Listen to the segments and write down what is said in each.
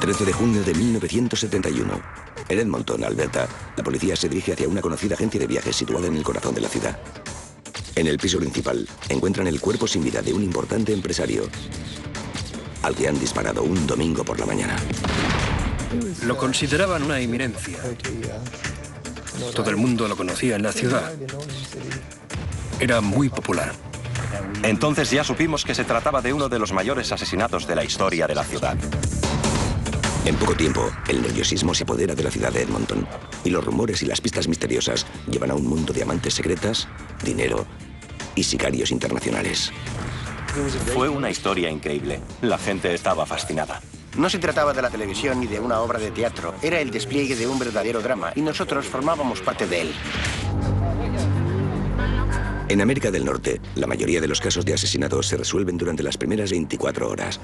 13 de junio de 1971. En Edmonton, Alberta, la policía se dirige hacia una conocida agencia de viajes situada en el corazón de la ciudad. En el piso principal encuentran el cuerpo sin vida de un importante empresario al que han disparado un domingo por la mañana. Lo consideraban una eminencia. Todo el mundo lo conocía en la ciudad. Era muy popular. Entonces ya supimos que se trataba de uno de los mayores asesinatos de la historia de la ciudad. En poco tiempo, el nerviosismo se apodera de la ciudad de Edmonton y los rumores y las pistas misteriosas llevan a un mundo de amantes secretas, dinero y sicarios internacionales. Fue una historia increíble. La gente estaba fascinada. No se trataba de la televisión ni de una obra de teatro. Era el despliegue de un verdadero drama y nosotros formábamos parte de él. En América del Norte, la mayoría de los casos de asesinatos se resuelven durante las primeras 24 horas.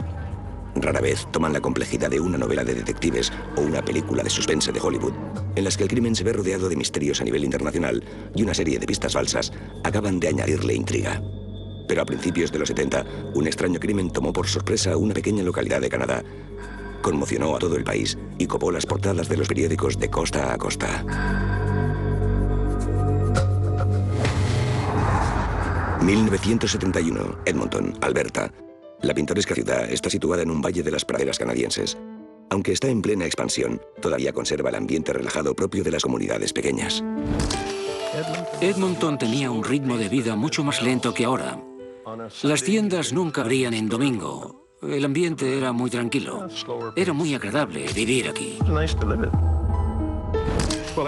Rara vez toman la complejidad de una novela de detectives o una película de suspense de Hollywood, en las que el crimen se ve rodeado de misterios a nivel internacional y una serie de pistas falsas acaban de añadirle intriga. Pero a principios de los 70, un extraño crimen tomó por sorpresa una pequeña localidad de Canadá. Conmocionó a todo el país y copó las portadas de los periódicos de costa a costa. 1971, Edmonton, Alberta. La pintoresca ciudad está situada en un valle de las praderas canadienses. Aunque está en plena expansión, todavía conserva el ambiente relajado propio de las comunidades pequeñas. Edmonton tenía un ritmo de vida mucho más lento que ahora. Las tiendas nunca abrían en domingo. El ambiente era muy tranquilo. Era muy agradable vivir aquí.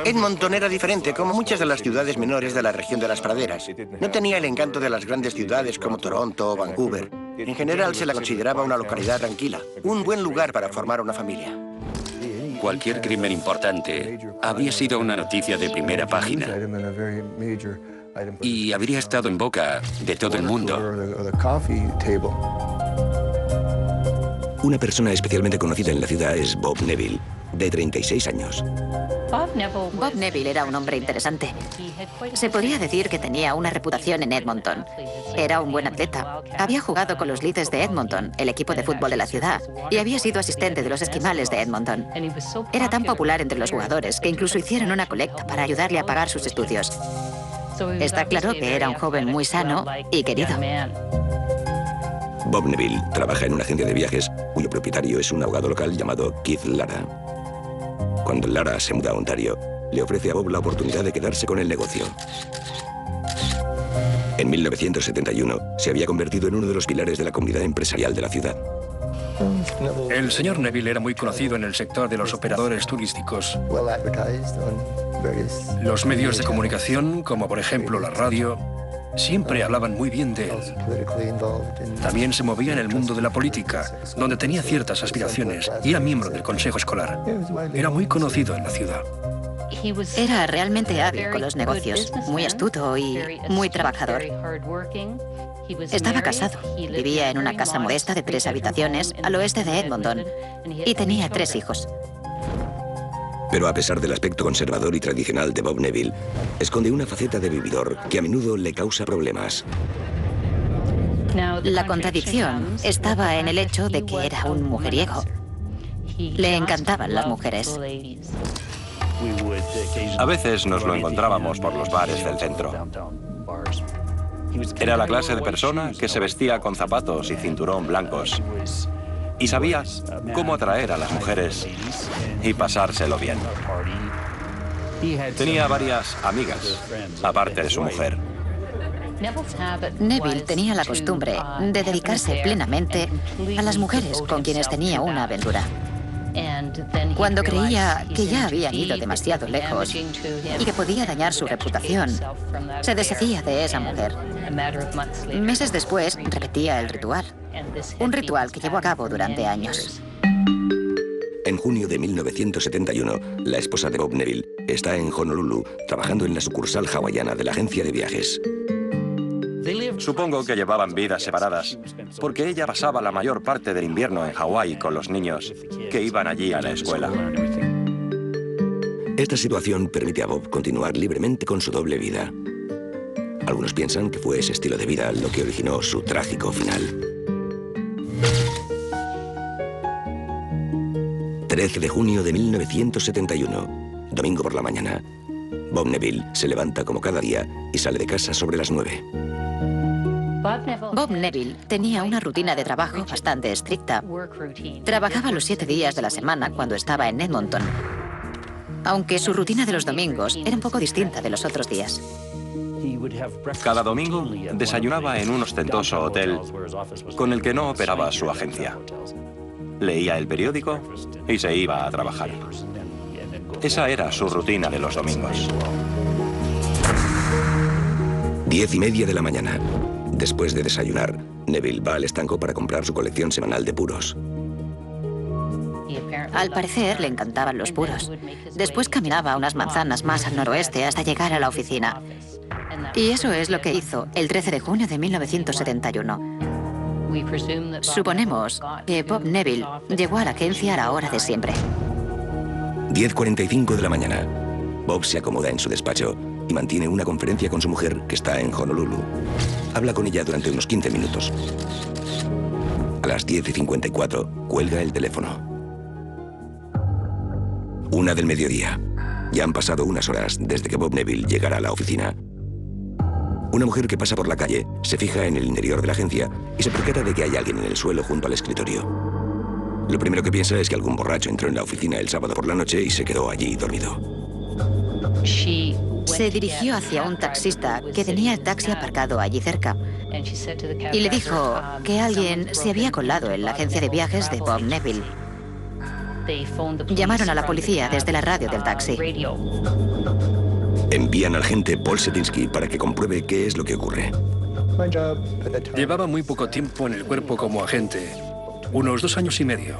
Edmonton era diferente, como muchas de las ciudades menores de la región de las praderas. No tenía el encanto de las grandes ciudades como Toronto o Vancouver. En general se la consideraba una localidad tranquila, un buen lugar para formar una familia. Cualquier crimen importante habría sido una noticia de primera página y habría estado en boca de todo el mundo. Una persona especialmente conocida en la ciudad es Bob Neville, de 36 años. Bob Neville era un hombre interesante. Se podría decir que tenía una reputación en Edmonton. Era un buen atleta. Había jugado con los Leafs de Edmonton, el equipo de fútbol de la ciudad, y había sido asistente de los esquimales de Edmonton. Era tan popular entre los jugadores que incluso hicieron una colecta para ayudarle a pagar sus estudios. Está claro que era un joven muy sano y querido. Bob Neville trabaja en una agencia de viajes cuyo propietario es un abogado local llamado Keith Lara. Cuando Lara se muda a Ontario, le ofrece a Bob la oportunidad de quedarse con el negocio. En 1971 se había convertido en uno de los pilares de la comunidad empresarial de la ciudad. El señor Neville era muy conocido en el sector de los operadores turísticos. Los medios de comunicación, como por ejemplo la radio, siempre hablaban muy bien de él. También se movía en el mundo de la política, donde tenía ciertas aspiraciones y era miembro del consejo escolar. Era muy conocido en la ciudad. Era realmente hábil con los negocios, muy astuto y muy trabajador. Estaba casado, vivía en una casa modesta de 3 habitaciones al oeste de Edmonton y tenía 3 hijos. Pero a pesar del aspecto conservador y tradicional de Bob Neville, esconde una faceta de vividor que a menudo le causa problemas. La contradicción estaba en el hecho de que era un mujeriego. Le encantaban las mujeres. A veces nos lo encontrábamos por los bares del centro. Era la clase de persona que se vestía con zapatos y cinturón blancos y sabía cómo atraer a las mujeres y pasárselo bien. Tenía varias amigas, aparte de su mujer. Neville tenía la costumbre de dedicarse plenamente a las mujeres con quienes tenía una aventura. Cuando creía que ya habían ido demasiado lejos y que podía dañar su reputación, se deshacía de esa mujer. Meses después, repetía el ritual. Un ritual que llevó a cabo durante años. En junio de 1971, la esposa de Bob Neville está en Honolulu trabajando en la sucursal hawaiana de la agencia de viajes. Supongo que llevaban vidas separadas, porque ella pasaba la mayor parte del invierno en Hawái con los niños que iban allí a la escuela. Esta situación permite a Bob continuar libremente con su doble vida. Algunos piensan que fue ese estilo de vida lo que originó su trágico final. 13 de junio de 1971, domingo por la mañana. Bob Neville se levanta como cada día y sale de casa sobre las 9. Bob Neville tenía una rutina de trabajo bastante estricta. Trabajaba los 7 días de la semana cuando estaba en Edmonton, aunque su rutina de los domingos era un poco distinta de los otros días. Cada domingo desayunaba en un ostentoso hotel con el que no operaba su agencia. Leía el periódico y se iba a trabajar. Esa era su rutina de los domingos. 10:30 de la mañana. Después de desayunar, Neville va al estanco para comprar su colección semanal de puros. Al parecer le encantaban los puros. Después caminaba unas manzanas más al noroeste hasta llegar a la oficina. Y eso es lo que hizo el 13 de junio de 1971. Suponemos que Bob Neville llegó a la agencia a la hora de siempre. 10:45 de la mañana. Bob se acomoda en su despacho y mantiene una conferencia con su mujer, que está en Honolulu. Habla con ella durante unos 15 minutos. A las 10:54 cuelga el teléfono. 1 del mediodía. Ya han pasado unas horas desde que Bob Neville llegara a la oficina. Una mujer que pasa por la calle se fija en el interior de la agencia y se percata de que hay alguien en el suelo junto al escritorio. Lo primero que piensa es que algún borracho entró en la oficina el sábado por la noche y se quedó allí dormido. Se dirigió hacia un taxista que tenía el taxi aparcado allí cerca y le dijo que alguien se había colado en la agencia de viajes de Bob Neville. Llamaron a la policía desde la radio del taxi. Envían al agente Paul Setinsky para que compruebe qué es lo que ocurre. Llevaba muy poco tiempo en el cuerpo como agente, unos 2 años y medio.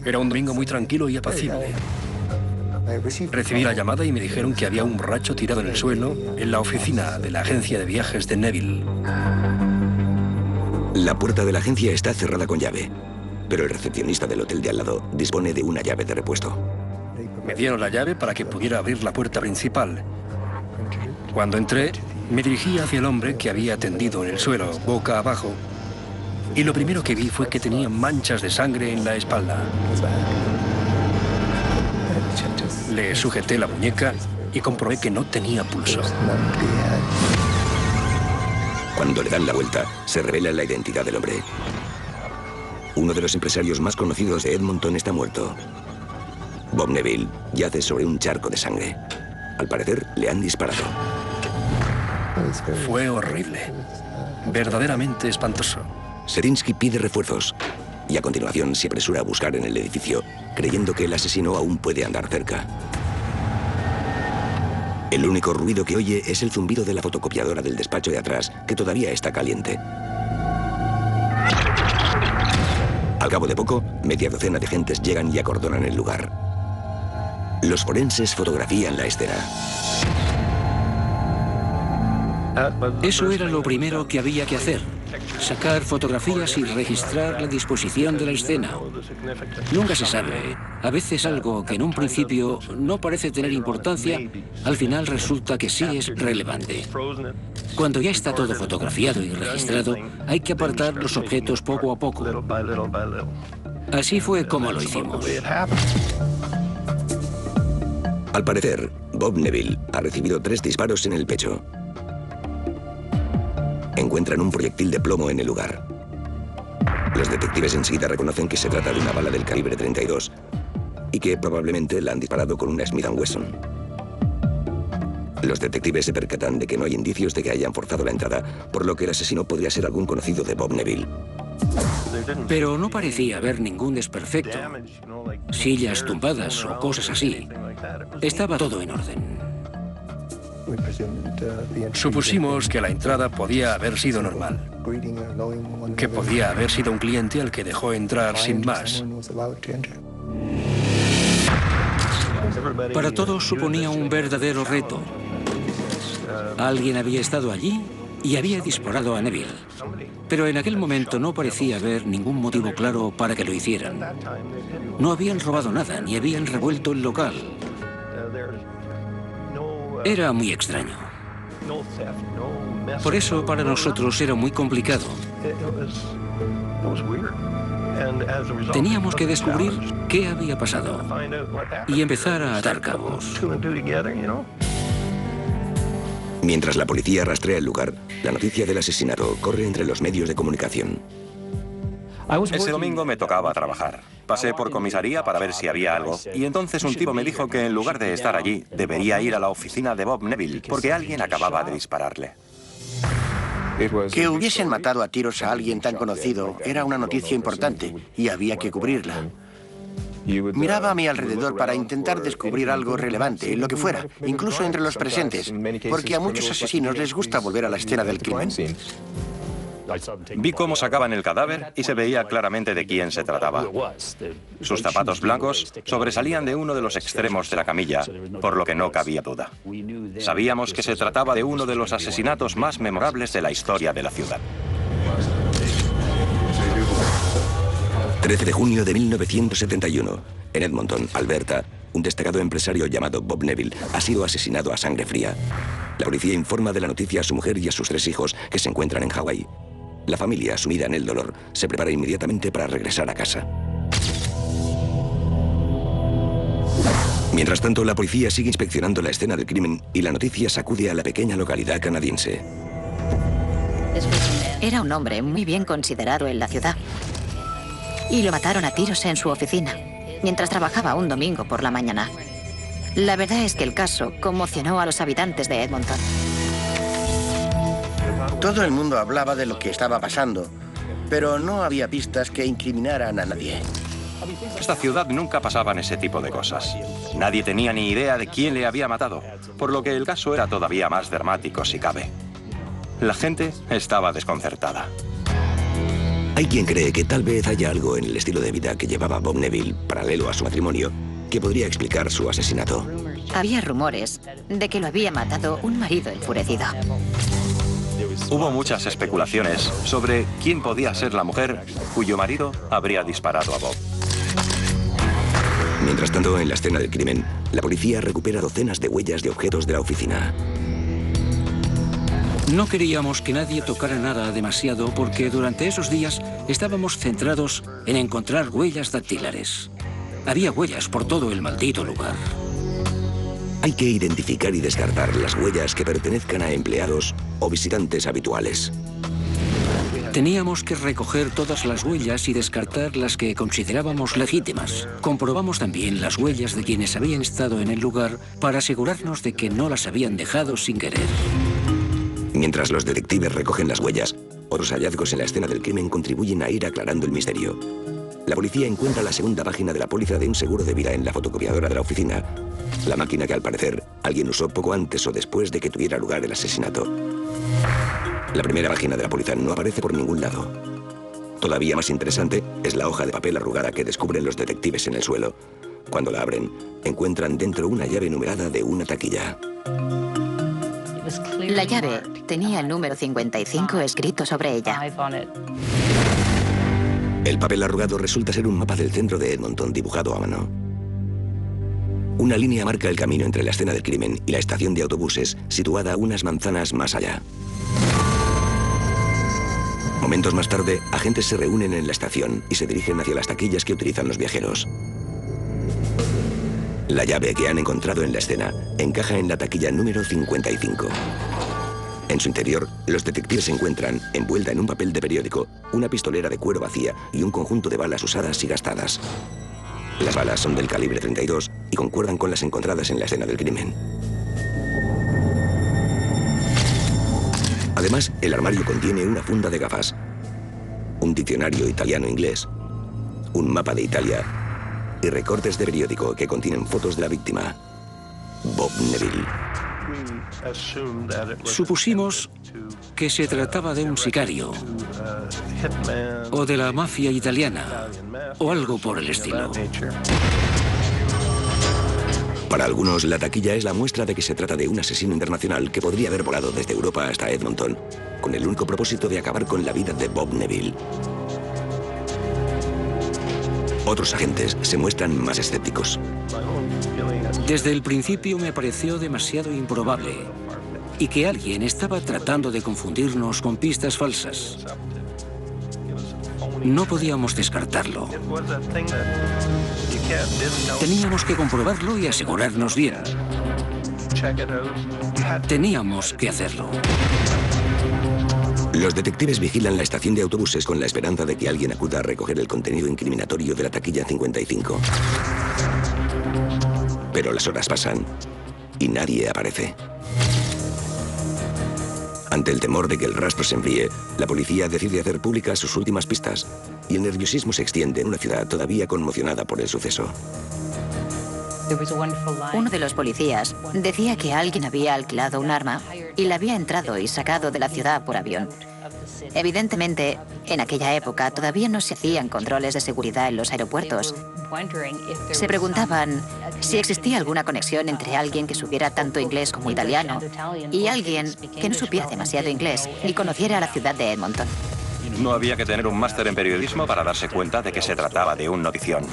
Era un domingo muy tranquilo y apacible. Recibí la llamada y me dijeron que había un borracho tirado en el suelo en la oficina de la agencia de viajes de Neville. La puerta de la agencia está cerrada con llave, pero el recepcionista del hotel de al lado dispone de una llave de repuesto. Me dieron la llave para que pudiera abrir la puerta principal. Cuando entré, me dirigí hacia el hombre que había tendido en el suelo, boca abajo, y lo primero que vi fue que tenía manchas de sangre en la espalda. Le sujeté la muñeca y comprobé que no tenía pulso. Cuando le dan la vuelta, se revela la identidad del hombre. Uno de los empresarios más conocidos de Edmonton está muerto. Bob Neville yace sobre un charco de sangre. Al parecer, le han disparado. Fue horrible. Verdaderamente espantoso. Setinsky pide refuerzos y a continuación se apresura a buscar en el edificio, creyendo que el asesino aún puede andar cerca. El único ruido que oye es el zumbido de la fotocopiadora del despacho de atrás, que todavía está caliente. Al cabo de poco, media docena de gentes llegan y acordonan el lugar. Los forenses fotografían la escena. Eso era lo primero que había que hacer. Sacar fotografías y registrar la disposición de la escena. Nunca se sabe. A veces algo que en un principio no parece tener importancia, al final resulta que sí es relevante. Cuando ya está todo fotografiado y registrado, hay que apartar los objetos poco a poco. Así fue como lo hicimos. Al parecer, Bob Neville ha recibido 3 disparos en el pecho. Encuentran un proyectil de plomo en el lugar. Los detectives enseguida reconocen que se trata de una bala del calibre 32 y que probablemente la han disparado con una Smith & Wesson. Los detectives se percatan de que no hay indicios de que hayan forzado la entrada, por lo que el asesino podría ser algún conocido de Bob Neville. Pero no parecía haber ningún desperfecto, sillas tumbadas o cosas así. Estaba todo en orden. Supusimos que la entrada podía haber sido normal, que podía haber sido un cliente al que dejó entrar sin más. Para todos suponía un verdadero reto. Alguien había estado allí y había disparado a Neville. Pero en aquel momento no parecía haber ningún motivo claro para que lo hicieran. No habían robado nada, ni habían revuelto el local. Era muy extraño. Por eso para nosotros era muy complicado. Teníamos que descubrir qué había pasado y empezar a atar cabos. Mientras la policía rastrea el lugar, la noticia del asesinato corre entre los medios de comunicación. Ese domingo me tocaba trabajar. Pasé por comisaría para ver si había algo, y entonces un tipo me dijo que en lugar de estar allí, debería ir a la oficina de Bob Neville, porque alguien acababa de dispararle. Que hubiesen matado a tiros a alguien tan conocido era una noticia importante y había que cubrirla. Miraba a mi alrededor para intentar descubrir algo relevante, lo que fuera, incluso entre los presentes, porque a muchos asesinos les gusta volver a la escena del crimen. Vi cómo sacaban el cadáver y se veía claramente de quién se trataba. Sus zapatos blancos sobresalían de uno de los extremos de la camilla, por lo que no cabía duda. Sabíamos que se trataba de uno de los asesinatos más memorables de la historia de la ciudad. 13 de junio de 1971, en Edmonton, Alberta, un destacado empresario llamado Bob Neville ha sido asesinado a sangre fría. La policía informa de la noticia a su mujer y a sus 3 hijos que se encuentran en Hawái. La familia, sumida en el dolor, se prepara inmediatamente para regresar a casa. Mientras tanto, la policía sigue inspeccionando la escena del crimen y la noticia sacude a la pequeña localidad canadiense. Era un hombre muy bien considerado en la ciudad. Y lo mataron a tiros en su oficina, mientras trabajaba un domingo por la mañana. La verdad es que el caso conmocionó a los habitantes de Edmonton. Todo el mundo hablaba de lo que estaba pasando, pero no había pistas que incriminaran a nadie. Esta ciudad nunca pasaban ese tipo de cosas. Nadie tenía ni idea de quién le había matado, por lo que el caso era todavía más dramático si cabe. La gente estaba desconcertada. Hay quien cree que tal vez haya algo en el estilo de vida que llevaba Bob Neville, paralelo a su matrimonio, que podría explicar su asesinato. Había rumores de que lo había matado un marido enfurecido. Hubo muchas especulaciones sobre quién podía ser la mujer cuyo marido habría disparado a Bob. Mientras tanto, en la escena del crimen, la policía recupera docenas de huellas de objetos de la oficina. No queríamos que nadie tocara nada demasiado porque durante esos días estábamos centrados en encontrar huellas dactilares. Había huellas por todo el maldito lugar. Hay que identificar y descartar las huellas que pertenezcan a empleados o visitantes habituales. Teníamos que recoger todas las huellas y descartar las que considerábamos legítimas. Comprobamos también las huellas de quienes habían estado en el lugar para asegurarnos de que no las habían dejado sin querer. Mientras los detectives recogen las huellas, otros hallazgos en la escena del crimen contribuyen a ir aclarando el misterio. La policía encuentra la segunda página de la póliza de un seguro de vida en la fotocopiadora de la oficina. La máquina que al parecer alguien usó poco antes o después de que tuviera lugar el asesinato. La primera página de la póliza no aparece por ningún lado. Todavía más interesante es la hoja de papel arrugada que descubren los detectives en el suelo. Cuando la abren, encuentran dentro una llave numerada de una taquilla. La llave tenía el número 55 escrito sobre ella. El papel arrugado resulta ser un mapa del centro de Edmonton dibujado a mano. Una línea marca el camino entre la escena del crimen y la estación de autobuses, situada unas manzanas más allá. Momentos más tarde, agentes se reúnen en la estación y se dirigen hacia las taquillas que utilizan los viajeros. La llave que han encontrado en la escena encaja en la taquilla número 55. En su interior, los detectives encuentran, envuelta en un papel de periódico, una pistolera de cuero vacía y un conjunto de balas usadas y gastadas. Las balas son del calibre 32 y concuerdan con las encontradas en la escena del crimen. Además, el armario contiene una funda de gafas, un diccionario italiano-inglés, un mapa de Italia y recortes de periódico que contienen fotos de la víctima, Bob Neville. Supusimos que se trataba de un sicario, o de la mafia italiana, o algo por el estilo. Para algunos, la taquilla es la muestra de que se trata de un asesino internacional que podría haber volado desde Europa hasta Edmonton, con el único propósito de acabar con la vida de Bob Neville. Otros agentes se muestran más escépticos. Desde el principio me pareció demasiado improbable y que alguien estaba tratando de confundirnos con pistas falsas. No podíamos descartarlo. Teníamos que comprobarlo y asegurarnos bien. Teníamos que hacerlo. Los detectives vigilan la estación de autobuses con la esperanza de que alguien acuda a recoger el contenido incriminatorio de la taquilla 55. Pero las horas pasan y nadie aparece. Ante el temor de que el rastro se enfríe, la policía decide hacer públicas sus últimas pistas y el nerviosismo se extiende en una ciudad todavía conmocionada por el suceso. Uno de los policías decía que alguien había alquilado un arma y la había entrado y sacado de la ciudad por avión. Evidentemente, en aquella época todavía no se hacían controles de seguridad en los aeropuertos. Se preguntaban si existía alguna conexión entre alguien que supiera tanto inglés como italiano y alguien que no supiera demasiado inglés ni conociera la ciudad de Edmonton. No había que tener un máster en periodismo para darse cuenta de que se trataba de un notición.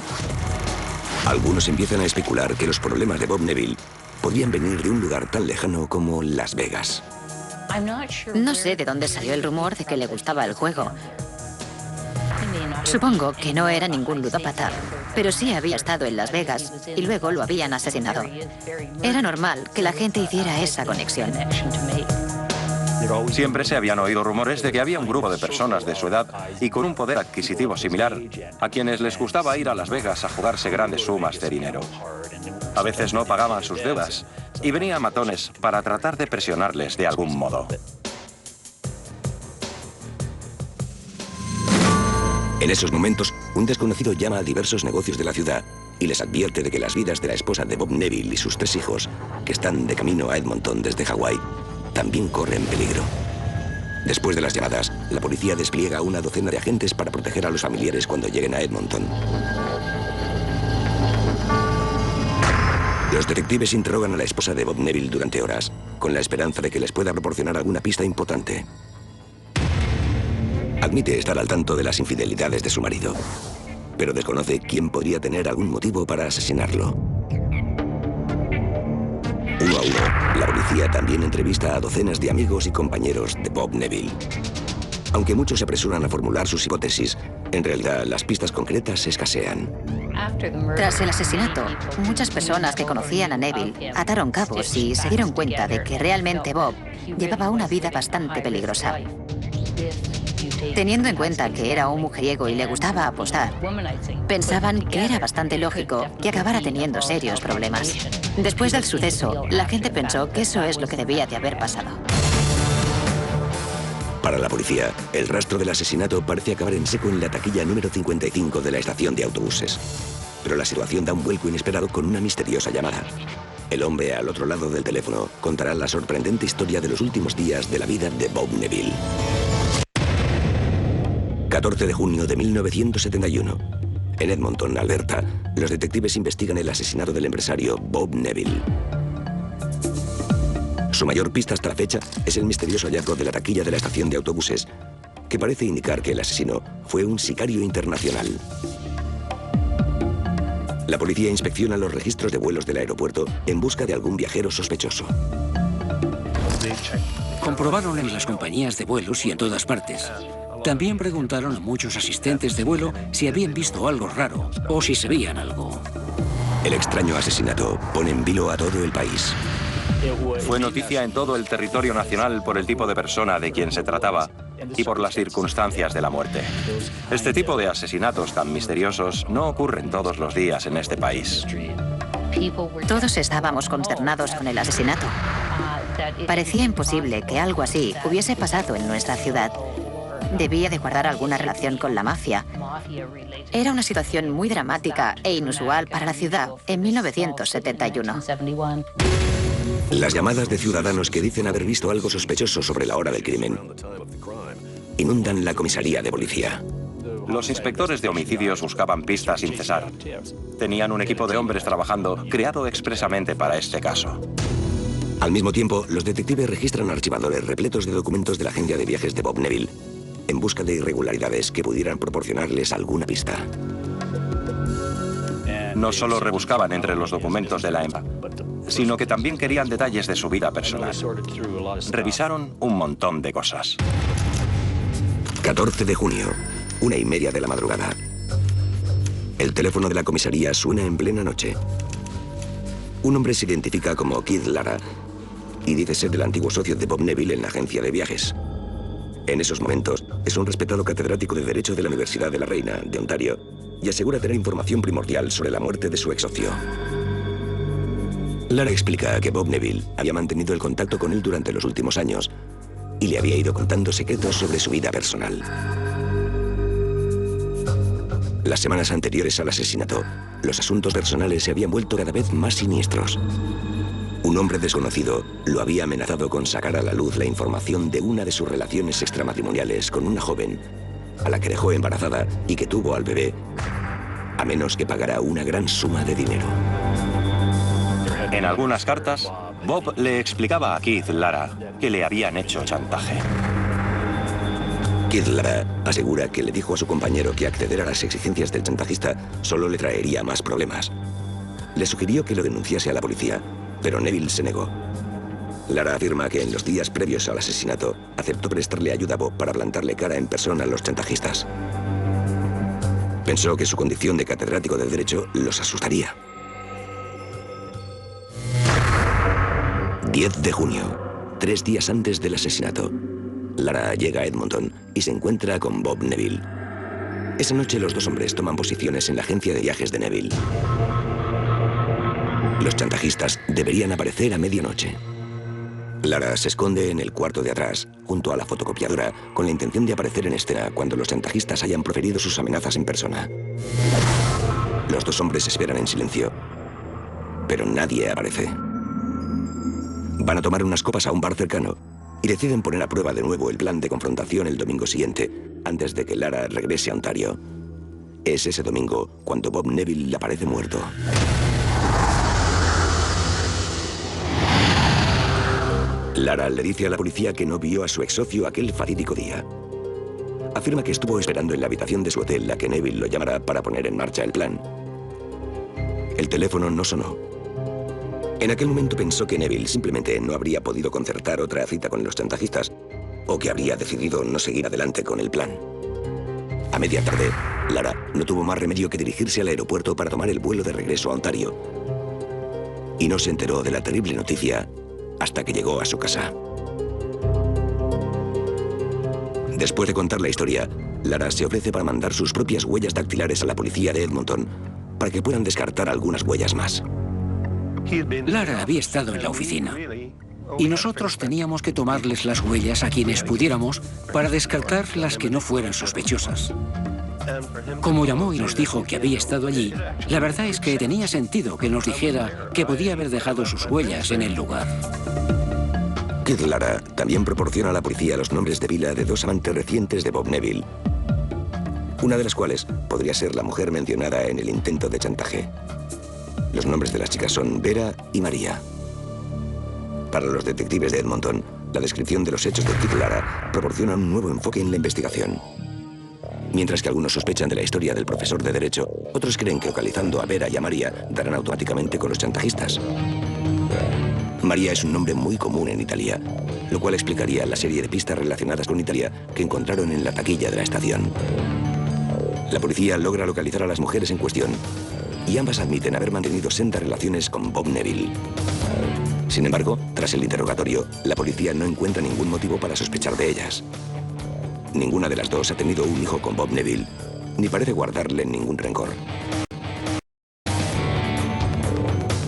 Algunos empiezan a especular que los problemas de Bob Neville podían venir de un lugar tan lejano como Las Vegas. No sé de dónde salió el rumor de que le gustaba el juego. Supongo que no era ningún ludópata, pero sí había estado en Las Vegas y luego lo habían asesinado. Era normal que la gente hiciera esa conexión. Siempre se habían oído rumores de que había un grupo de personas de su edad y con un poder adquisitivo similar a quienes les gustaba ir a Las Vegas a jugarse grandes sumas de dinero. A veces no pagaban sus deudas y venían matones para tratar de presionarles de algún modo. En esos momentos, un desconocido llama a diversos negocios de la ciudad y les advierte de que las vidas de la esposa de Bob Neville y sus 3 hijos, que están de camino a Edmonton desde Hawái, también corren peligro. Después de las llamadas, la policía despliega una docena de agentes para proteger a los familiares cuando lleguen a Edmonton. Los detectives interrogan a la esposa de Bob Neville durante horas, con la esperanza de que les pueda proporcionar alguna pista importante. Admite estar al tanto de las infidelidades de su marido, pero desconoce quién podría tener algún motivo para asesinarlo. Uno a uno, la policía también entrevista a docenas de amigos y compañeros de Bob Neville. Aunque muchos se apresuran a formular sus hipótesis, en realidad las pistas concretas escasean. Tras el asesinato, muchas personas que conocían a Neville ataron cabos y se dieron cuenta de que realmente Bob llevaba una vida bastante peligrosa. Teniendo en cuenta que era un mujeriego y le gustaba apostar, pensaban que era bastante lógico que acabara teniendo serios problemas. Después del suceso, la gente pensó que eso es lo que debía de haber pasado. Para la policía, el rastro del asesinato parece acabar en seco en la taquilla número 55 de la estación de autobuses. Pero la situación da un vuelco inesperado con una misteriosa llamada. El hombre al otro lado del teléfono contará la sorprendente historia de los últimos días de la vida de Bob Neville. 14 de junio de 1971. En Edmonton, Alberta, los detectives investigan el asesinato del empresario Bob Neville. Su mayor pista hasta la fecha es el misterioso hallazgo de la taquilla de la estación de autobuses, que parece indicar que el asesino fue un sicario internacional. La policía inspecciona los registros de vuelos del aeropuerto en busca de algún viajero sospechoso. Comprobaron en las compañías de vuelos y en todas partes. También preguntaron a muchos asistentes de vuelo si habían visto algo raro o si sabían algo. El extraño asesinato pone en vilo a todo el país. Fue noticia en todo el territorio nacional por el tipo de persona de quien se trataba y por las circunstancias de la muerte. Este tipo de asesinatos tan misteriosos no ocurren todos los días en este país. Todos estábamos consternados con el asesinato. Parecía imposible que algo así hubiese pasado en nuestra ciudad. Debía de guardar alguna relación con la mafia. Era una situación muy dramática e inusual para la ciudad en 1971. Las llamadas de ciudadanos que dicen haber visto algo sospechoso sobre la hora del crimen inundan la comisaría de policía. Los inspectores de homicidios buscaban pistas sin cesar. Tenían un equipo de hombres trabajando creado expresamente para este caso. Al mismo tiempo, los detectives registran archivadores repletos de documentos de la agencia de viajes de Bob Neville en busca de irregularidades que pudieran proporcionarles alguna pista. No solo rebuscaban entre los documentos de la EMPA, sino que también querían detalles de su vida personal. Revisaron un montón de cosas. 14 de junio. 1:30 de la madrugada. El teléfono de la comisaría suena en plena noche. Un hombre se identifica como Keith Lara y dice ser el antiguo socio de Bob Neville en la agencia de viajes. En esos momentos, es un respetado catedrático de Derecho de la Universidad de la Reina, de Ontario, y asegura tener información primordial sobre la muerte de su ex socio. Lara explica que Bob Neville había mantenido el contacto con él durante los últimos años y le había ido contando secretos sobre su vida personal. Las semanas anteriores al asesinato, los asuntos personales se habían vuelto cada vez más siniestros. Un hombre desconocido lo había amenazado con sacar a la luz la información de una de sus relaciones extramatrimoniales con una joven, a la que dejó embarazada y que tuvo al bebé, a menos que pagara una gran suma de dinero. En algunas cartas, Bob le explicaba a Keith Lara que le habían hecho chantaje. Keith Lara asegura que le dijo a su compañero que acceder a las exigencias del chantajista solo le traería más problemas. Le sugirió que lo denunciase a la policía, pero Neville se negó. Lara afirma que en los días previos al asesinato aceptó prestarle ayuda a Bob para plantarle cara en persona a los chantajistas. Pensó que su condición de catedrático de Derecho los asustaría. 10 de junio, 3 días antes del asesinato. Lara llega a Edmonton y se encuentra con Bob Neville. Esa noche los dos hombres toman posiciones en la agencia de viajes de Neville. Los chantajistas deberían aparecer a medianoche. Lara se esconde en el cuarto de atrás, junto a la fotocopiadora, con la intención de aparecer en escena cuando los chantajistas hayan proferido sus amenazas en persona. Los dos hombres esperan en silencio, pero nadie aparece. Van a tomar unas copas a un bar cercano y deciden poner a prueba de nuevo el plan de confrontación el domingo siguiente, antes de que Lara regrese a Ontario. Es ese domingo cuando Bob Neville aparece muerto. Lara le dice a la policía que no vio a su ex socio aquel fatídico día. Afirma que estuvo esperando en la habitación de su hotel a que Neville lo llamara para poner en marcha el plan. El teléfono no sonó. En aquel momento pensó que Neville simplemente no habría podido concertar otra cita con los chantajistas o que habría decidido no seguir adelante con el plan. A media tarde, Lara no tuvo más remedio que dirigirse al aeropuerto para tomar el vuelo de regreso a Ontario. Y no se enteró de la terrible noticia hasta que llegó a su casa. Después de contar la historia, Lara se ofrece para mandar sus propias huellas dactilares a la policía de Edmonton para que puedan descartar algunas huellas más. Lara había estado en la oficina y nosotros teníamos que tomarles las huellas a quienes pudiéramos para descartar las que no fueran sospechosas. Como llamó y nos dijo que había estado allí, la verdad es que tenía sentido que nos dijera que podía haber dejado sus huellas en el lugar. Keith Lara también proporciona a la policía los nombres de pila de dos amantes recientes de Bob Neville, una de las cuales podría ser la mujer mencionada en el intento de chantaje. Los nombres de las chicas son Vera y María. Para los detectives de Edmonton, la descripción de los hechos de Keith Lara proporciona un nuevo enfoque en la investigación. Mientras que algunos sospechan de la historia del profesor de Derecho, otros creen que localizando a Vera y a María darán automáticamente con los chantajistas. María es un nombre muy común en Italia, lo cual explicaría la serie de pistas relacionadas con Italia que encontraron en la taquilla de la estación. La policía logra localizar a las mujeres en cuestión y ambas admiten haber mantenido sendas relaciones con Bob Neville. Sin embargo, tras el interrogatorio, la policía no encuentra ningún motivo para sospechar de ellas. Ninguna de las dos ha tenido un hijo con Bob Neville, ni parece guardarle ningún rencor.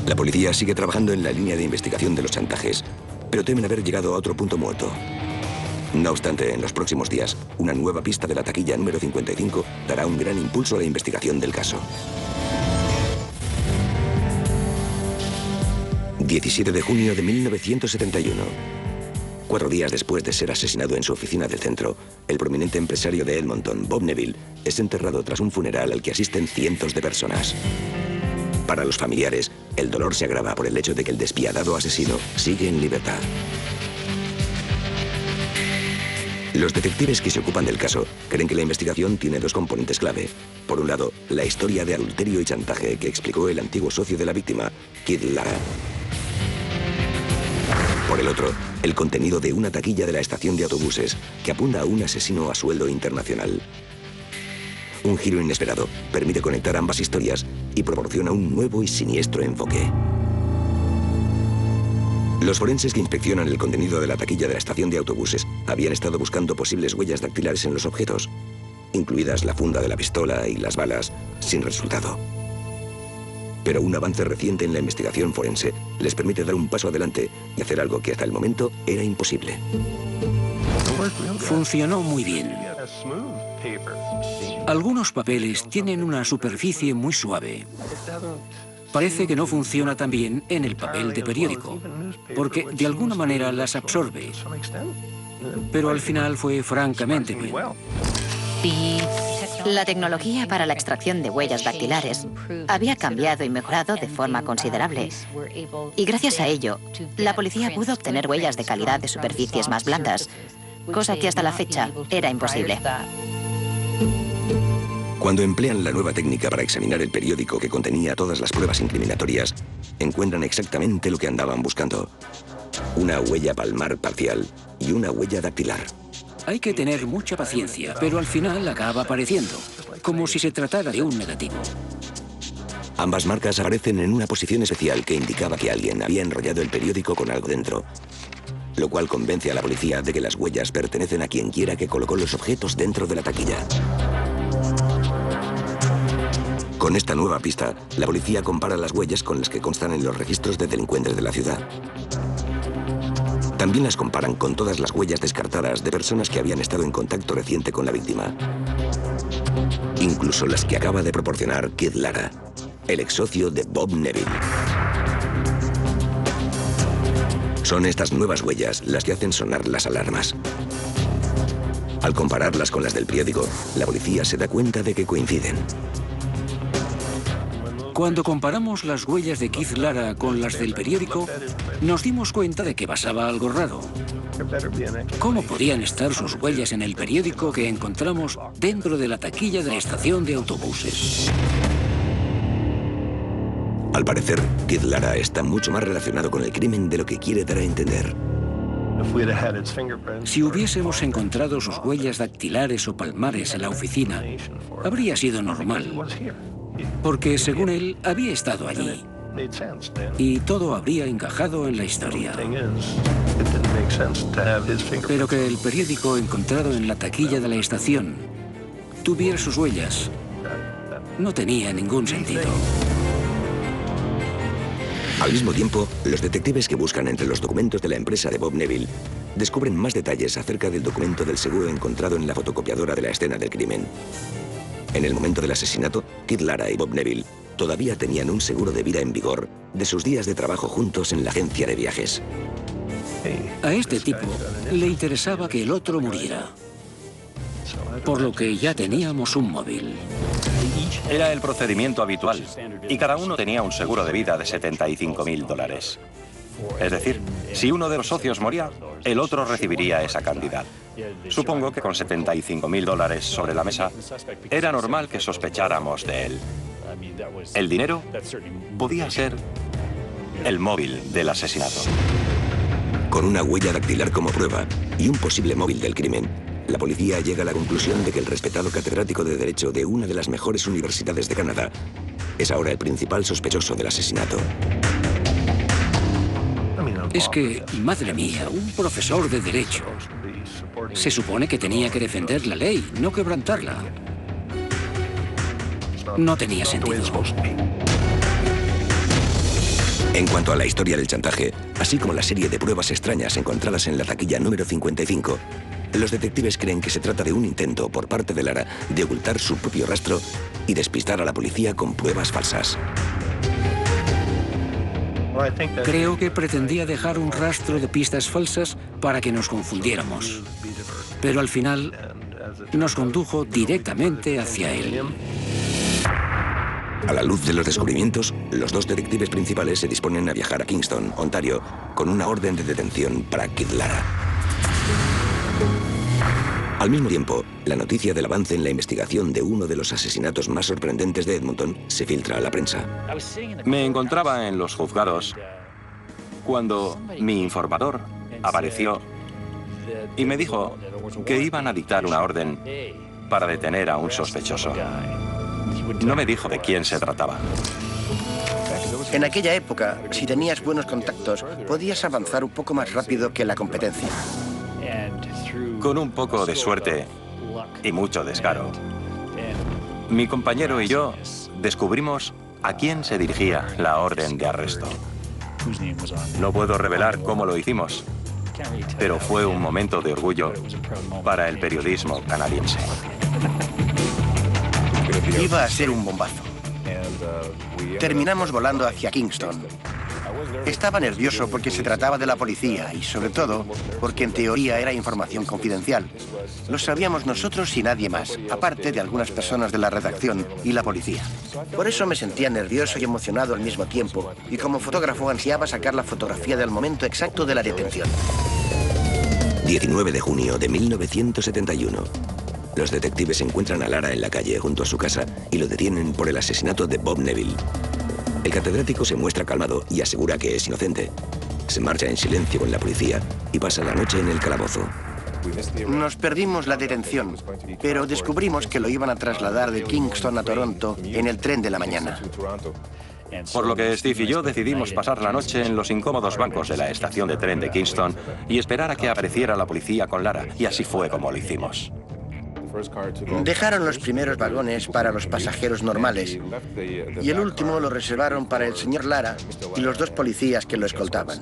La policía sigue trabajando en la línea de investigación de los chantajes, pero temen haber llegado a otro punto muerto. No obstante, en los próximos días, una nueva pista de la taquilla número 55 dará un gran impulso a la investigación del caso. 17 de junio de 1971. 4 días después de ser asesinado en su oficina del centro, el prominente empresario de Edmonton, Bob Neville, es enterrado tras un funeral al que asisten cientos de personas. Para los familiares, el dolor se agrava por el hecho de que el despiadado asesino sigue en libertad. Los detectives que se ocupan del caso creen que la investigación tiene dos componentes clave. Por un lado, la historia de adulterio y chantaje que explicó el antiguo socio de la víctima, Keith Lara. Por el otro, el contenido de una taquilla de la estación de autobuses que apunta a un asesino a sueldo internacional. Un giro inesperado permite conectar ambas historias y proporciona un nuevo y siniestro enfoque. Los forenses que inspeccionan el contenido de la taquilla de la estación de autobuses habían estado buscando posibles huellas dactilares en los objetos, incluidas la funda de la pistola y las balas, sin resultado. Pero un avance reciente en la investigación forense les permite dar un paso adelante y hacer algo que hasta el momento era imposible. Funcionó muy bien. Algunos papeles tienen una superficie muy suave. Parece que no funciona tan bien en el papel de periódico, porque de alguna manera las absorbe. Pero al final fue francamente bien. La tecnología para la extracción de huellas dactilares había cambiado y mejorado de forma considerable. Y gracias a ello, la policía pudo obtener huellas de calidad de superficies más blandas, cosa que hasta la fecha era imposible. Cuando emplean la nueva técnica para examinar el periódico que contenía todas las pruebas incriminatorias, encuentran exactamente lo que andaban buscando: una huella palmar parcial y una huella dactilar. Hay que tener mucha paciencia, pero al final acaba apareciendo, como si se tratara de un negativo. Ambas marcas aparecen en una posición especial que indicaba que alguien había enrollado el periódico con algo dentro, lo cual convence a la policía de que las huellas pertenecen a quien quiera que colocó los objetos dentro de la taquilla. Con esta nueva pista, la policía compara las huellas con las que constan en los registros de delincuentes de la ciudad. También las comparan con todas las huellas descartadas de personas que habían estado en contacto reciente con la víctima. Incluso las que acaba de proporcionar Kid Lara, el ex socio de Bob Neville. Son estas nuevas huellas las que hacen sonar las alarmas. Al compararlas con las del periódico, la policía se da cuenta de que coinciden. Cuando comparamos las huellas de Keith Lara con las del periódico, nos dimos cuenta de que pasaba algo raro. ¿Cómo podían estar sus huellas en el periódico que encontramos dentro de la taquilla de la estación de autobuses? Al parecer, Kid Lara está mucho más relacionado con el crimen de lo que quiere dar a entender. Si hubiésemos encontrado sus huellas dactilares o palmares en la oficina, habría sido normal, porque según él había estado allí y todo habría encajado en la historia. Pero que el periódico encontrado en la taquilla de la estación tuviera sus huellas no tenía ningún sentido. Al mismo tiempo, los detectives que buscan entre los documentos de la empresa de Bob Neville descubren más detalles acerca del documento del seguro encontrado en la fotocopiadora de la escena del crimen. En el momento del asesinato, Kid Lara y Bob Neville todavía tenían un seguro de vida en vigor de sus días de trabajo juntos en la agencia de viajes. A este tipo le interesaba que el otro muriera, por lo que ya teníamos un móvil. Era el procedimiento habitual, y cada uno tenía un seguro de vida de $75.000. Es decir, si uno de los socios moría, el otro recibiría esa cantidad. Supongo que con $75.000 sobre la mesa, era normal que sospecháramos de él. El dinero podía ser el móvil del asesinato. Con una huella dactilar como prueba y un posible móvil del crimen, la policía llega a la conclusión de que el respetado catedrático de Derecho de una de las mejores universidades de Canadá es ahora el principal sospechoso del asesinato. Es que, madre mía, un profesor de Derecho. Se supone que tenía que defender la ley, no quebrantarla. No tenía sentido. En cuanto a la historia del chantaje, así como la serie de pruebas extrañas encontradas en la taquilla número 55, los detectives creen que se trata de un intento por parte de Lara de ocultar su propio rastro y despistar a la policía con pruebas falsas. Creo que pretendía dejar un rastro de pistas falsas para que nos confundiéramos. Pero al final nos condujo directamente hacia él. A la luz de los descubrimientos, los dos detectives principales se disponen a viajar a Kingston, Ontario, con una orden de detención para Kid Lara. Al mismo tiempo, la noticia del avance en la investigación de uno de los asesinatos más sorprendentes de Edmonton se filtra a la prensa. Me encontraba en los juzgados cuando mi informador apareció y me dijo que iban a dictar una orden para detener a un sospechoso. No me dijo de quién se trataba. En aquella época, si tenías buenos contactos, podías avanzar un poco más rápido que la competencia. Con un poco de suerte y mucho descaro, mi compañero y yo descubrimos a quién se dirigía la orden de arresto. No puedo revelar cómo lo hicimos, pero fue un momento de orgullo para el periodismo canadiense. Iba a ser un bombazo. Terminamos volando hacia Kingston. Estaba nervioso porque se trataba de la policía y, sobre todo, porque en teoría era información confidencial. Lo sabíamos nosotros y nadie más, aparte de algunas personas de la redacción y la policía. Por eso me sentía nervioso y emocionado al mismo tiempo, y como fotógrafo ansiaba sacar la fotografía del momento exacto de la detención. 19 de junio de 1971. Los detectives encuentran a Lara en la calle junto a su casa y lo detienen por el asesinato de Bob Neville. El catedrático se muestra calmado y asegura que es inocente. Se marcha en silencio con la policía y pasa la noche en el calabozo. Nos perdimos la detención, pero descubrimos que lo iban a trasladar de Kingston a Toronto en el tren de la mañana. Por lo que Steve y yo decidimos pasar la noche en los incómodos bancos de la estación de tren de Kingston y esperar a que apareciera la policía con Lara, y así fue como lo hicimos. Dejaron los primeros vagones para los pasajeros normales y el último lo reservaron para el señor Lara y los dos policías que lo escoltaban.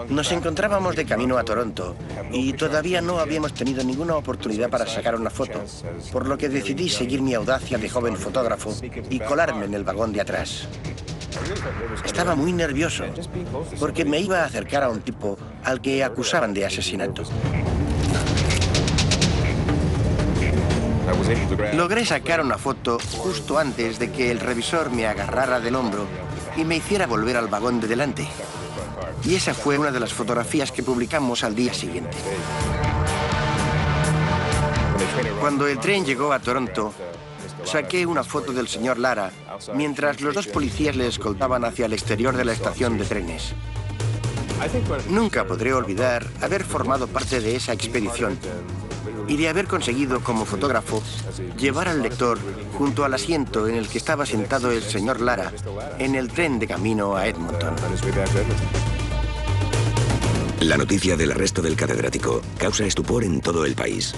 Nos encontrábamos de camino a Toronto y todavía no habíamos tenido ninguna oportunidad para sacar una foto, por lo que decidí seguir mi audacia de joven fotógrafo y colarme en el vagón de atrás. Estaba muy nervioso porque me iba a acercar a un tipo al que acusaban de asesinato. Logré sacar una foto justo antes de que el revisor me agarrara del hombro y me hiciera volver al vagón de delante. Y esa fue una de las fotografías que publicamos al día siguiente. Cuando el tren llegó a Toronto, saqué una foto del señor Lara mientras los dos policías le escoltaban hacia el exterior de la estación de trenes. Nunca podré olvidar haber formado parte de esa expedición y de haber conseguido como fotógrafo llevar al lector junto al asiento en el que estaba sentado el señor Lara en el tren de camino a Edmonton. La noticia del arresto del catedrático causa estupor en todo el país.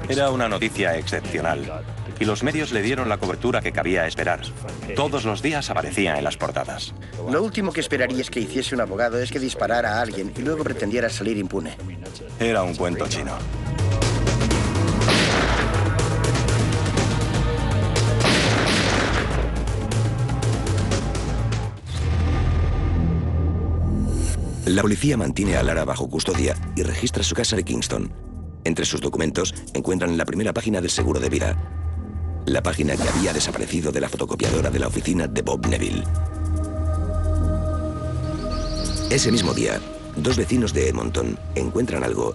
Era una noticia excepcional y los medios le dieron la cobertura que cabía esperar. Todos los días aparecía en las portadas. Lo último que esperarías que hiciese un abogado es que disparara a alguien y luego pretendiera salir impune. Era un cuento chino. La policía mantiene a Lara bajo custodia y registra su casa de Kingston. Entre sus documentos encuentran la primera página del seguro de vida, la página que había desaparecido de la fotocopiadora de la oficina de Bob Neville. Ese mismo día, dos vecinos de Edmonton encuentran algo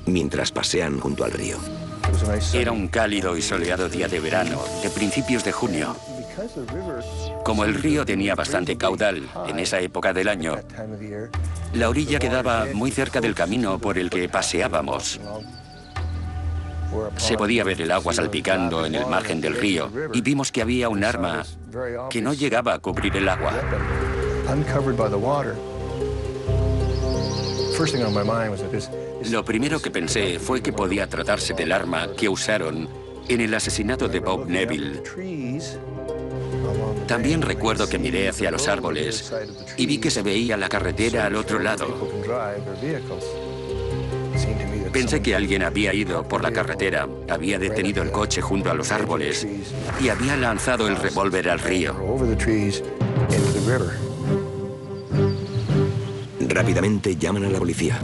mientras pasean junto al río. Era un cálido y soleado día de verano, de principios de junio. Como el río tenía bastante caudal en esa época del año, la orilla quedaba muy cerca del camino por el que paseábamos. Se podía ver el agua salpicando en el margen del río y vimos que había un arma que no llegaba a cubrir el agua. Lo primero que pensé fue que podía tratarse del arma que usaron en el asesinato de Bob Neville. También recuerdo que miré hacia los árboles y vi que se veía la carretera al otro lado. Pensé que alguien había ido por la carretera, había detenido el coche junto a los árboles y había lanzado el revólver al río. Rápidamente llaman a la policía.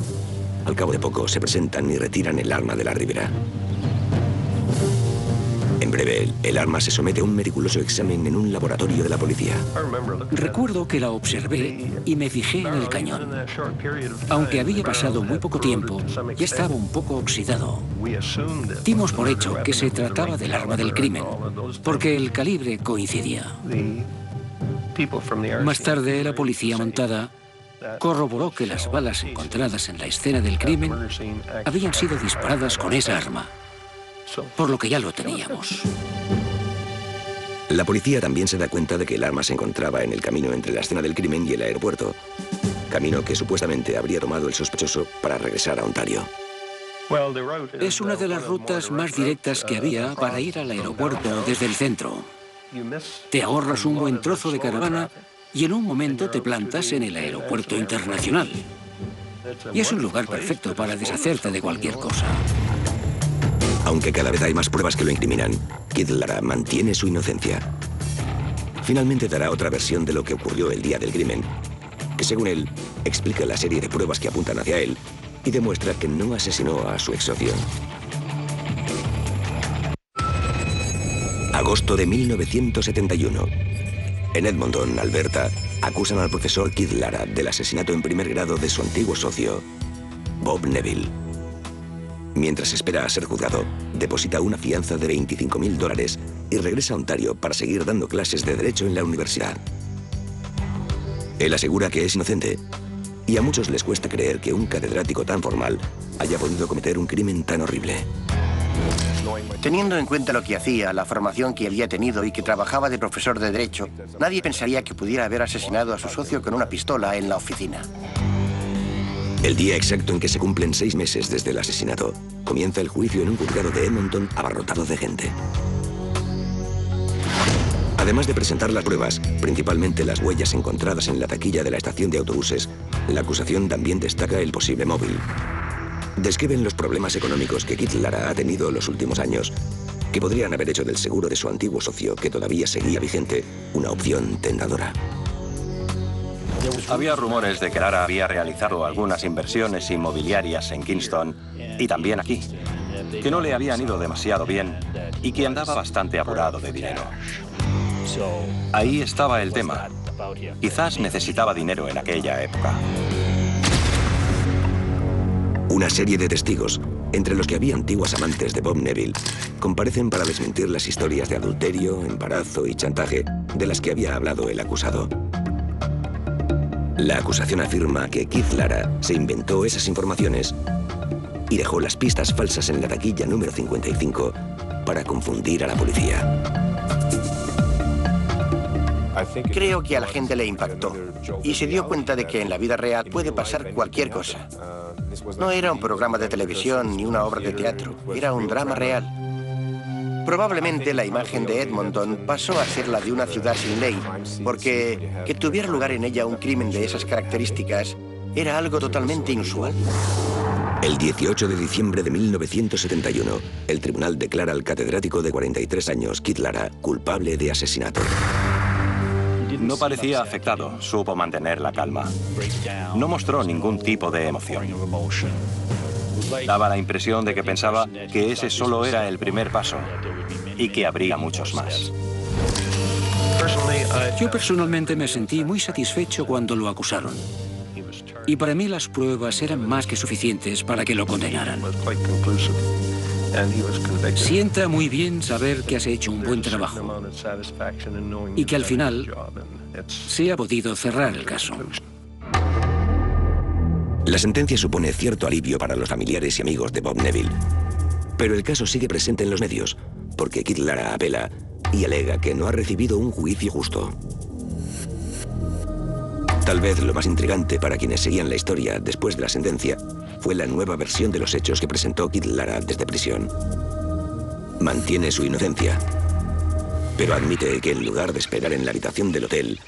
Al cabo de poco se presentan y retiran el arma de la ribera. En breve, el arma se somete a un meticuloso examen en un laboratorio de la policía. Recuerdo que la observé y me fijé en el cañón. Aunque había pasado muy poco tiempo, ya estaba un poco oxidado. Dimos por hecho que se trataba del arma del crimen, porque el calibre coincidía. Más tarde, la policía montada corroboró que las balas encontradas en la escena del crimen habían sido disparadas con esa arma, por lo que ya lo teníamos. La policía también se da cuenta de que el arma se encontraba en el camino entre la escena del crimen y el aeropuerto, camino que supuestamente habría tomado el sospechoso para regresar a Ontario. Es una de las rutas más directas que había para ir al aeropuerto desde el centro. Te ahorras un buen trozo de caravana y en un momento te plantas en el aeropuerto internacional. Y es un lugar perfecto para deshacerte de cualquier cosa. Aunque cada vez hay más pruebas que lo incriminan, Keith Lara mantiene su inocencia. Finalmente dará otra versión de lo que ocurrió el día del crimen, que según él, explica la serie de pruebas que apuntan hacia él y demuestra que no asesinó a su ex-socio. Agosto de 1971. En Edmonton, Alberta, acusan al profesor Keith Lara del asesinato en primer grado de su antiguo socio, Bob Neville. Mientras espera a ser juzgado, deposita una fianza de $25.000 y regresa a Ontario para seguir dando clases de Derecho en la universidad. Él asegura que es inocente, y a muchos les cuesta creer que un catedrático tan formal haya podido cometer un crimen tan horrible. Teniendo en cuenta lo que hacía, la formación que había tenido y que trabajaba de profesor de Derecho, nadie pensaría que pudiera haber asesinado a su socio con una pistola en la oficina. El día exacto en que se cumplen 6 meses desde el asesinato, comienza el juicio en un juzgado de Edmonton abarrotado de gente. Además de presentar las pruebas, principalmente las huellas encontradas en la taquilla de la estación de autobuses, la acusación también destaca el posible móvil. Describen los problemas económicos que Keith Lara ha tenido los últimos años, que podrían haber hecho del seguro de su antiguo socio, que todavía seguía vigente, una opción tentadora. Había rumores de que Lara había realizado algunas inversiones inmobiliarias en Kingston y también aquí, que no le habían ido demasiado bien y que andaba bastante apurado de dinero. Ahí estaba el tema. Quizás necesitaba dinero en aquella época. Una serie de testigos, entre los que había antiguas amantes de Bob Neville, comparecen para desmentir las historias de adulterio, embarazo y chantaje de las que había hablado el acusado. La acusación afirma que Keith Lara se inventó esas informaciones y dejó las pistas falsas en la taquilla número 55 para confundir a la policía. Creo que a la gente le impactó y se dio cuenta de que en la vida real puede pasar cualquier cosa. No era un programa de televisión ni una obra de teatro, era un drama real. Probablemente la imagen de Edmonton pasó a ser la de una ciudad sin ley, porque que tuviera lugar en ella un crimen de esas características era algo totalmente inusual. El 18 de diciembre de 1971, el tribunal declara al catedrático de 43 años, Keith Lara, culpable de asesinato. No parecía afectado, supo mantener la calma. No mostró ningún tipo de emoción. Daba la impresión de que pensaba que ese solo era el primer paso y que habría muchos más. Yo personalmente me sentí muy satisfecho cuando lo acusaron. Y para mí las pruebas eran más que suficientes para que lo condenaran. Sienta muy bien saber que has hecho un buen trabajo y que al final se ha podido cerrar el caso. La sentencia supone cierto alivio para los familiares y amigos de Bob Neville, pero el caso sigue presente en los medios, porque Keith Lara apela y alega que no ha recibido un juicio justo. Tal vez lo más intrigante para quienes seguían la historia después de la sentencia fue la nueva versión de los hechos que presentó Keith Lara desde prisión. Mantiene su inocencia, pero admite que en lugar de esperar en la habitación del hotel,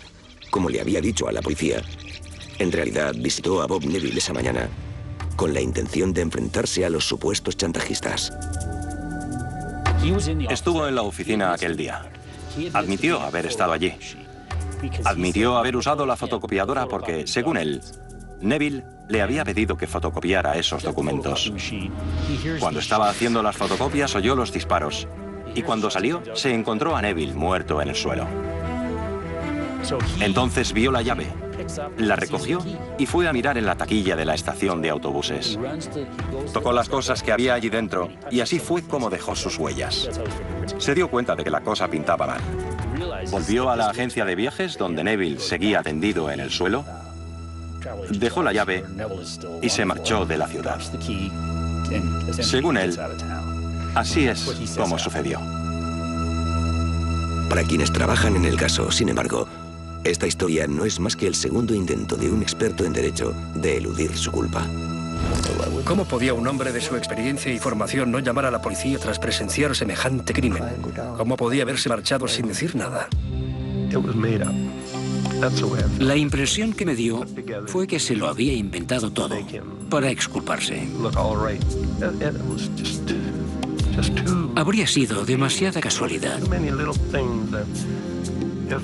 como le había dicho a la policía, en realidad visitó a Bob Neville esa mañana con la intención de enfrentarse a los supuestos chantajistas. Estuvo en la oficina aquel día. Admitió haber estado allí. Admitió haber usado la fotocopiadora porque, según él, Neville le había pedido que fotocopiara esos documentos. Cuando estaba haciendo las fotocopias oyó los disparos y cuando salió se encontró a Neville muerto en el suelo. Entonces vio la llave, la recogió y fue a mirar en la taquilla de la estación de autobuses. Tocó las cosas que había allí dentro y así fue como dejó sus huellas. Se dio cuenta de que la cosa pintaba mal. Volvió a la agencia de viajes donde Neville seguía tendido en el suelo dejó la llave y se marchó de la ciudad. Según él, así es como sucedió. Para quienes trabajan en el caso, sin embargo, esta historia no es más que el segundo intento de un experto en derecho de eludir su culpa. ¿Cómo podía un hombre de su experiencia y formación no llamar a la policía tras presenciar semejante crimen? ¿Cómo podía haberse marchado sin decir nada? La impresión que me dio fue que se lo había inventado todo para exculparse. Habría sido demasiada casualidad.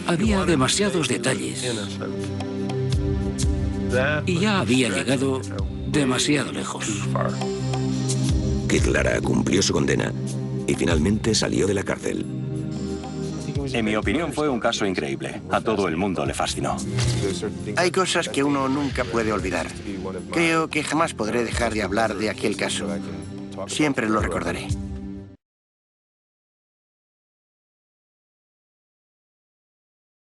Había demasiados detalles. Y ya había llegado demasiado lejos. Keith Lara cumplió su condena y finalmente salió de la cárcel. En mi opinión fue un caso increíble. A todo el mundo le fascinó. Hay cosas que uno nunca puede olvidar. Creo que jamás podré dejar de hablar de aquel caso. Siempre lo recordaré.